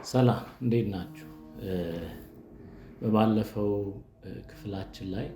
ሰላም እንዴት ናችሁ? በባለፈው ክፍላችን ላይ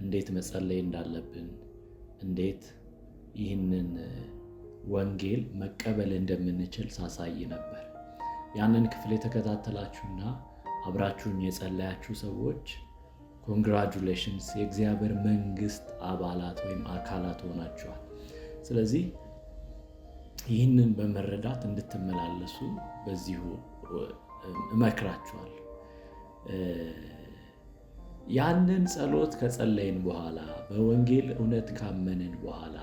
እንዴት መጸለይ እንዳለብን፣ እንዴት ይህንን ወንጌል መቀበል እንደምንችል ሳሳይ ነበር። ያንን ክፍል የተከታተላችሁና አብራችሁኝ የጸለያችሁ ሰዎች ኮንግራጁሌሽንስ፣ የእግዚአብሔር መንግስት አባላት ወይም አካላት ሆናችኋል። ስለዚህ ይህንን በመረዳት እንድትመላለሱ በዚሁ እመክራችኋለሁ። ያንን ጸሎት ከጸለይን በኋላ በወንጌል እውነት ካመንን በኋላ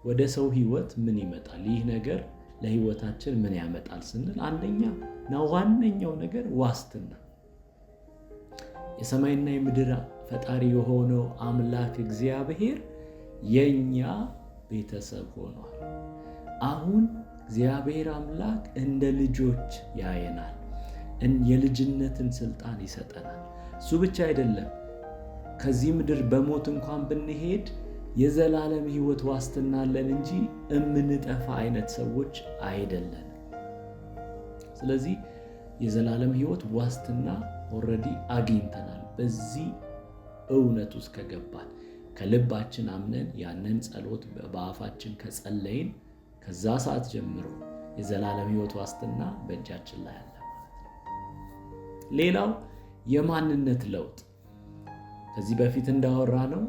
ወደ ሰው ህይወት ምን ይመጣል? ይህ ነገር ለህይወታችን ምን ያመጣል ስንል አንደኛ እና ዋነኛው ነገር ዋስትና፣ የሰማይና የምድር ፈጣሪ የሆነው አምላክ እግዚአብሔር የኛ ቤተሰብ ሆኗል። አሁን እግዚአብሔር አምላክ እንደ ልጆች ያየናል፣ የልጅነትን ስልጣን ይሰጠናል። እሱ ብቻ አይደለም፣ ከዚህ ምድር በሞት እንኳን ብንሄድ የዘላለም ህይወት ዋስትና አለን እንጂ እምንጠፋ አይነት ሰዎች አይደለን። ስለዚህ የዘላለም ህይወት ዋስትና ኦልሬዲ አግኝተናል። በዚህ እውነት ውስጥ ከገባን ከልባችን አምነን ያንን ጸሎት በአፋችን ከጸለይን ከዛ ሰዓት ጀምሮ የዘላለም ህይወት ዋስትና በእጃችን ላይ አለ ማለት ነው። ሌላው የማንነት ለውጥ፣ ከዚህ በፊት እንዳወራ ነው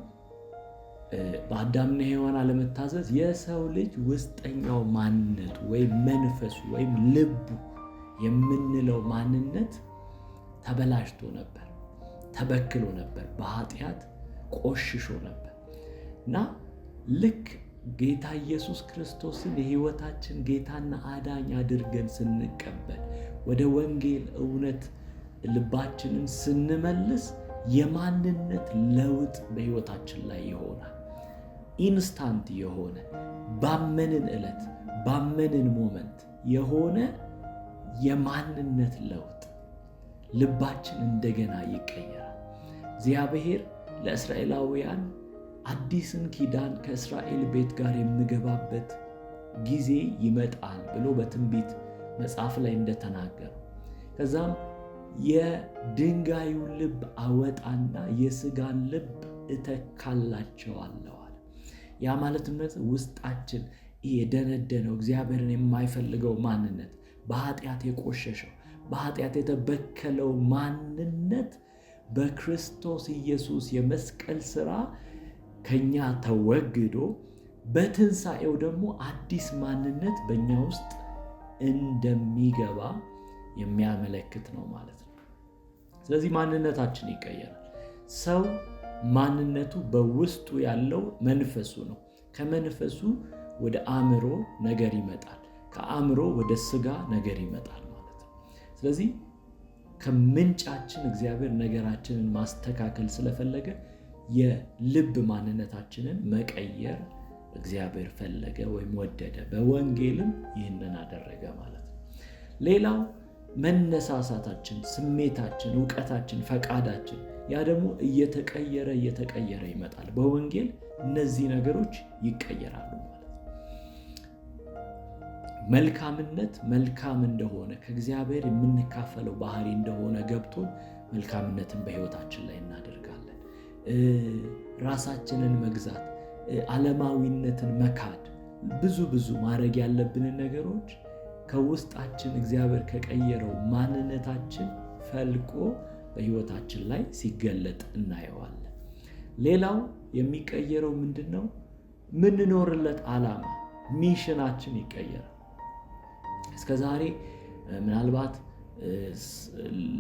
በአዳምና ሔዋን አለመታዘዝ የሰው ልጅ ውስጠኛው ማንነቱ ወይም መንፈሱ ወይም ልቡ የምንለው ማንነት ተበላሽቶ ነበር፣ ተበክሎ ነበር፣ በኃጢአት ቆሽሾ ነበር እና ልክ ጌታ ኢየሱስ ክርስቶስን የህይወታችን ጌታና አዳኝ አድርገን ስንቀበል ወደ ወንጌል እውነት ልባችንን ስንመልስ የማንነት ለውጥ በህይወታችን ላይ ይሆናል። ኢንስታንት የሆነ ባመንን ዕለት ባመንን ሞመንት የሆነ የማንነት ለውጥ፣ ልባችን እንደገና ይቀየራል። እግዚአብሔር ለእስራኤላውያን አዲስን ኪዳን ከእስራኤል ቤት ጋር የምገባበት ጊዜ ይመጣል ብሎ በትንቢት መጽሐፍ ላይ እንደተናገረው ከዛም የድንጋዩን ልብ አወጣና የስጋን ልብ እተካላቸዋለሁ አለ። ያ ማለት ውስጣችን የደነደነው እግዚአብሔርን የማይፈልገው ማንነት፣ በኃጢአት የቆሸሸው በኃጢአት የተበከለው ማንነት በክርስቶስ ኢየሱስ የመስቀል ሥራ ከኛ ተወግዶ በትንሣኤው ደግሞ አዲስ ማንነት በእኛ ውስጥ እንደሚገባ የሚያመለክት ነው ማለት ነው። ስለዚህ ማንነታችን ይቀየራል። ሰው ማንነቱ በውስጡ ያለው መንፈሱ ነው። ከመንፈሱ ወደ አእምሮ ነገር ይመጣል፣ ከአእምሮ ወደ ስጋ ነገር ይመጣል ማለት ነው። ስለዚህ ከምንጫችን እግዚአብሔር ነገራችንን ማስተካከል ስለፈለገ የልብ ማንነታችንን መቀየር እግዚአብሔር ፈለገ ወይም ወደደ። በወንጌልም ይህንን አደረገ ማለት ነው። ሌላው መነሳሳታችን፣ ስሜታችን፣ እውቀታችን፣ ፈቃዳችን ያ ደግሞ እየተቀየረ ይመጣል። በወንጌል እነዚህ ነገሮች ይቀየራሉ ማለት ነው። መልካምነት መልካም እንደሆነ ከእግዚአብሔር የምንካፈለው ባህሪ እንደሆነ ገብቶን መልካምነትን በህይወታችን ላይ እናደርጋለን። ራሳችንን መግዛት፣ ዓለማዊነትን መካድ፣ ብዙ ማድረግ ያለብንን ነገሮች ከውስጣችን እግዚአብሔር ከቀየረው ማንነታችን ፈልቆ በህይወታችን ላይ ሲገለጥ እናየዋለን። ሌላው የሚቀየረው ምንድነው? ምንኖርለት ዓላማ፣ ሚሽናችን ይቀየራል። እስከዛሬ ምናልባት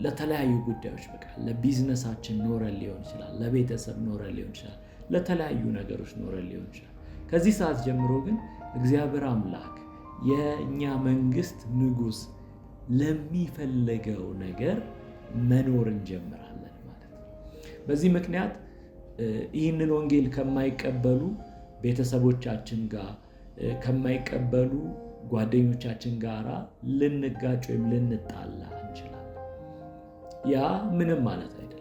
ለተለያዩ ጉዳዮች በቃ ለቢዝነሳችን ኖረን ሊሆን ይችላል፣ ለቤተሰብ ኖረን ሊሆን ይችላል፣ ለተለያዩ ነገሮች ኖረን ሊሆን ይችላል። ከዚህ ሰዓት ጀምሮ ግን እግዚአብሔር አምላክ የእኛ መንግስት ንጉሥ ለሚፈለገው ነገር መኖር እንጀምራለን ማለት ነው። በዚህ ምክንያት ይህንን ወንጌል ከማይቀበሉ ቤተሰቦቻችን ጋር ከማይቀበሉ ጓደኞቻችን ጋር ልንጋጭ ወይም ልንጣላ እንችላለን። ያ ምንም ማለት አይደለም።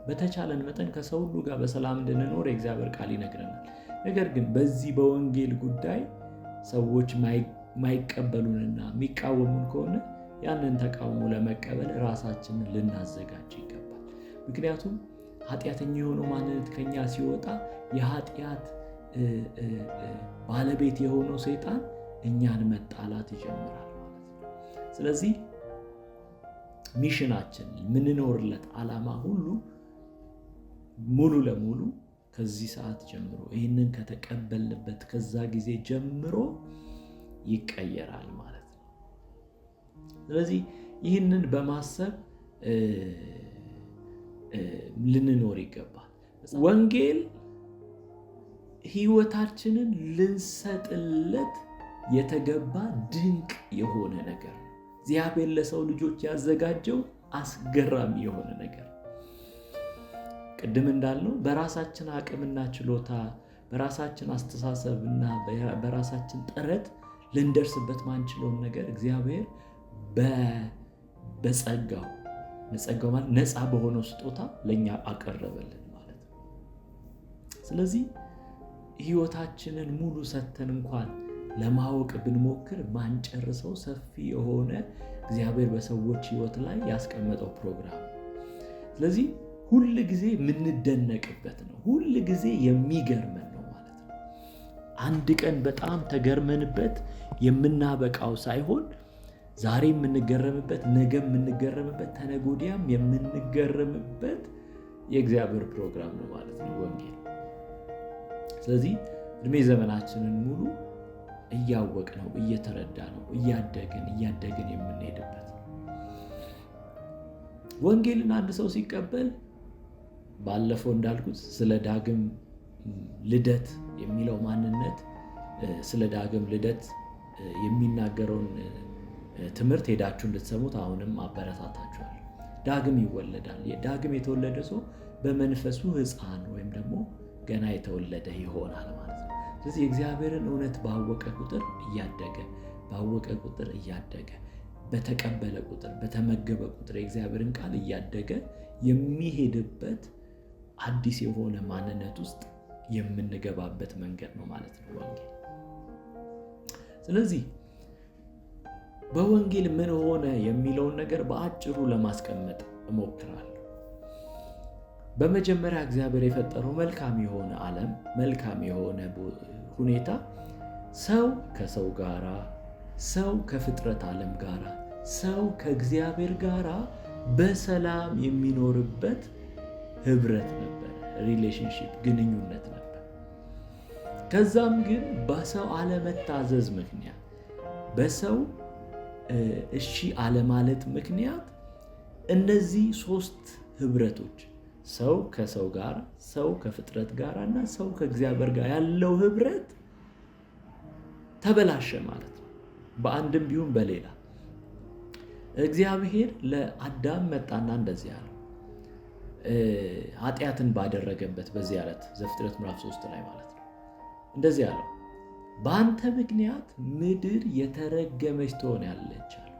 በተቻለን መጠን ከሰው ሁሉ ጋር በሰላም እንድንኖር የእግዚአብሔር ቃል ይነግረናል። ነገር ግን በዚህ በወንጌል ጉዳይ ሰዎች የማይቀበሉንና የሚቃወሙን ከሆነ ያንን ተቃውሞ ለመቀበል ራሳችንን ልናዘጋጅ ይገባል። ምክንያቱም ኃጢአተኛ የሆነው ማንነት ከኛ ሲወጣ የኃጢአት ባለቤት የሆነው ሰይጣን እኛን መጣላት ይጀምራል ማለት ነው። ስለዚህ ሚሽናችን የምንኖርለት ዓላማ ሁሉ ሙሉ ለሙሉ ከዚህ ሰዓት ጀምሮ ይህንን ከተቀበልንበት ከዛ ጊዜ ጀምሮ ይቀየራል ማለት ነው። ስለዚህ ይህንን በማሰብ ልንኖር ይገባል። ወንጌል ሕይወታችንን ልንሰጥለት የተገባ ድንቅ የሆነ ነገር ነው። እግዚአብሔር ለሰው ልጆች ያዘጋጀው አስገራሚ የሆነ ነገር። ቅድም እንዳልነው በራሳችን አቅምና ችሎታ፣ በራሳችን አስተሳሰብና በራሳችን ጥረት ልንደርስበት ማንችለውን ነገር እግዚአብሔር በጸጋው ማለት ነፃ በሆነው ስጦታ ለኛ አቀረበልን ማለት ነው። ስለዚህ ሕይወታችንን ሙሉ ሰተን እንኳን ለማወቅ ብንሞክር ማንጨርሰው ሰፊ የሆነ እግዚአብሔር በሰዎች ሕይወት ላይ ያስቀመጠው ፕሮግራም። ስለዚህ ሁል ጊዜ የምንደነቅበት ነው። ሁል ጊዜ የሚገርመን ነው ማለት ነው። አንድ ቀን በጣም ተገርመንበት የምናበቃው ሳይሆን ዛሬ የምንገረምበት፣ ነገ የምንገረምበት፣ ተነገ ወዲያም የምንገረምበት የእግዚአብሔር ፕሮግራም ነው ማለት ነው ወንጌል። ስለዚህ እድሜ ዘመናችንን ሙሉ እያወቅ ነው፣ እየተረዳ ነው፣ እያደግን የምንሄድበት ወንጌልን አንድ ሰው ሲቀበል ባለፈው እንዳልኩት ስለ ዳግም ልደት የሚለው ማንነት፣ ስለ ዳግም ልደት የሚናገረውን ትምህርት ሄዳችሁ እንድትሰሙት አሁንም አበረታታችኋል። ዳግም ይወለዳል። ዳግም የተወለደ ሰው በመንፈሱ ሕፃን ወይም ደግሞ ገና የተወለደ ይሆናል ማለት ነው። ስለዚህ የእግዚአብሔርን እውነት ባወቀ ቁጥር እያደገ በተቀበለ ቁጥር በተመገበ ቁጥር የእግዚአብሔርን ቃል እያደገ የሚሄድበት አዲስ የሆነ ማንነት ውስጥ የምንገባበት መንገድ ነው ማለት ነው ወንጌል። ስለዚህ በወንጌል ምን ሆነ የሚለውን ነገር በአጭሩ ለማስቀመጥ እሞክራለሁ። በመጀመሪያ እግዚአብሔር የፈጠረው መልካም የሆነ ዓለም፣ መልካም የሆነ ሁኔታ፣ ሰው ከሰው ጋራ፣ ሰው ከፍጥረት ዓለም ጋራ፣ ሰው ከእግዚአብሔር ጋራ በሰላም የሚኖርበት ህብረት ነበር፣ ሪሌሽንሺፕ ግንኙነት ነበር። ከዛም ግን በሰው አለመታዘዝ ምክንያት፣ በሰው እሺ አለማለት ምክንያት እነዚህ ሶስት ህብረቶች ሰው ከሰው ጋር፣ ሰው ከፍጥረት ጋር እና ሰው ከእግዚአብሔር ጋር ያለው ህብረት ተበላሸ ማለት ነው። በአንድም ቢሆን በሌላ እግዚአብሔር ለአዳም መጣና እንደዚህ አለው። ኃጢአትን ባደረገበት በዚህ ዕለት ዘፍጥረት ምዕራፍ 3 ላይ ማለት ነው። እንደዚህ አለው፣ በአንተ ምክንያት ምድር የተረገመች ትሆናለች አለ።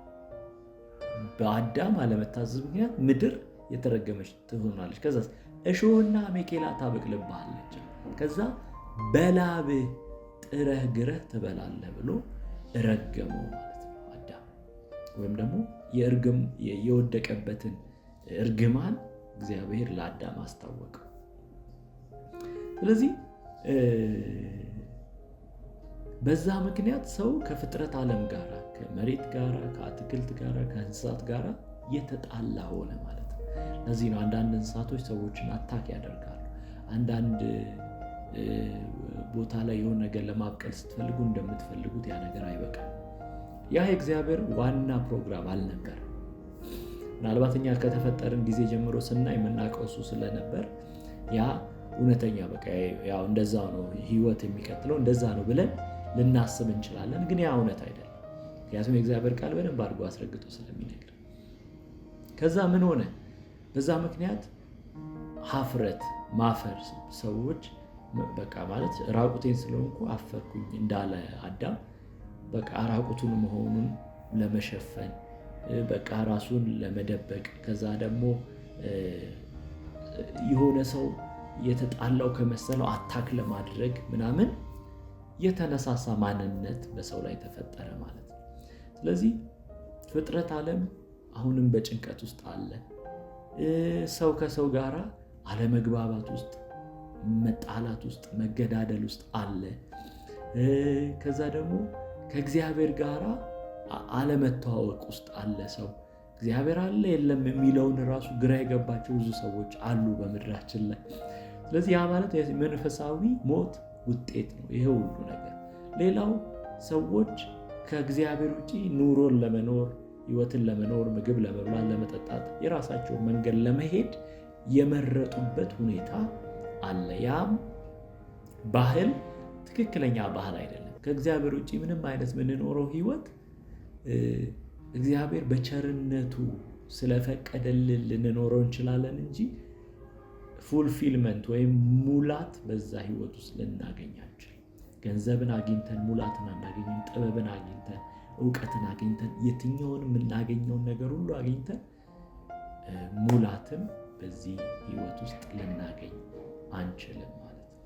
በአዳም አለመታዘዝ ምክንያት ምድር የተረገመች ትሆናለች። ከዛ እሾህና አሜኬላ ታበቅልብሃለች። ከዛ በላብህ ጥረህ ግረህ ትበላለህ ብሎ ረገመው ማለት ነው አዳም። ወይም ደግሞ የወደቀበትን እርግማን እግዚአብሔር ለአዳም አስታወቀው። ስለዚህ በዛ ምክንያት ሰው ከፍጥረት ዓለም ጋር፣ ከመሬት ጋር፣ ከአትክልት ጋር፣ ከእንስሳት ጋር የተጣላ ሆነ ማለት ነው። ለዚህ ነው አንዳንድ እንስሳቶች ሰዎችን አታክ ያደርጋሉ። አንዳንድ ቦታ ላይ የሆነ ነገር ለማብቀል ስትፈልጉ እንደምትፈልጉት ያ ነገር አይበቃም። ያ የእግዚአብሔር ዋና ፕሮግራም አልነበር። ምናልባት እኛ ከተፈጠርን ጊዜ ጀምሮ ስናይ የምናውቀው እሱ ስለነበር ያ እውነተኛ በቃ ያው እንደዛ ነው ህይወት የሚቀጥለው እንደዛ ነው ብለን ልናስብ እንችላለን። ግን ያ እውነት አይደለም። ምክንያቱም የእግዚአብሔር ቃል በደንብ አድርጎ አስረግጦ ስለሚነግር። ከዛ ምን ሆነ? በዛ ምክንያት ሀፍረት፣ ማፈር፣ ሰዎች በቃ ማለት ራቁቴን ስለሆንኩ አፈርኩኝ እንዳለ አዳም በቃ ራቁቱን መሆኑን ለመሸፈን በቃ ራሱን ለመደበቅ፣ ከዛ ደግሞ የሆነ ሰው የተጣላው ከመሰለው አታክ ለማድረግ ምናምን የተነሳሳ ማንነት በሰው ላይ ተፈጠረ ማለት ነው። ስለዚህ ፍጥረት ዓለም አሁንም በጭንቀት ውስጥ አለ። ሰው ከሰው ጋር አለመግባባት ውስጥ፣ መጣላት ውስጥ፣ መገዳደል ውስጥ አለ። ከዛ ደግሞ ከእግዚአብሔር ጋር አለመተዋወቅ ውስጥ አለ። ሰው እግዚአብሔር አለ የለም የሚለውን ራሱ ግራ የገባቸው ብዙ ሰዎች አሉ በምድራችን ላይ። ስለዚህ ያ ማለት መንፈሳዊ ሞት ውጤት ነው ይሄ ሁሉ ነገር። ሌላው ሰዎች ከእግዚአብሔር ውጪ ኑሮን ለመኖር፣ ህይወትን ለመኖር፣ ምግብ ለመብላት፣ ለመጠጣት፣ የራሳቸውን መንገድ ለመሄድ የመረጡበት ሁኔታ አለ። ያም ባህል ትክክለኛ ባህል አይደለም። ከእግዚአብሔር ውጪ ምንም አይነት የምንኖረው ህይወት እግዚአብሔር በቸርነቱ ስለፈቀደልን ልንኖረው እንችላለን እንጂ ፉልፊልመንት ወይም ሙላት በዛ ህይወት ውስጥ ልናገኝ አንችልም። ገንዘብን አግኝተን ሙላትን አናገኝም። ጥበብን አግኝተን፣ እውቀትን አግኝተን፣ የትኛውን የምናገኘውን ነገር ሁሉ አግኝተን ሙላትን በዚህ ህይወት ውስጥ ልናገኝ አንችልም ማለት ነው።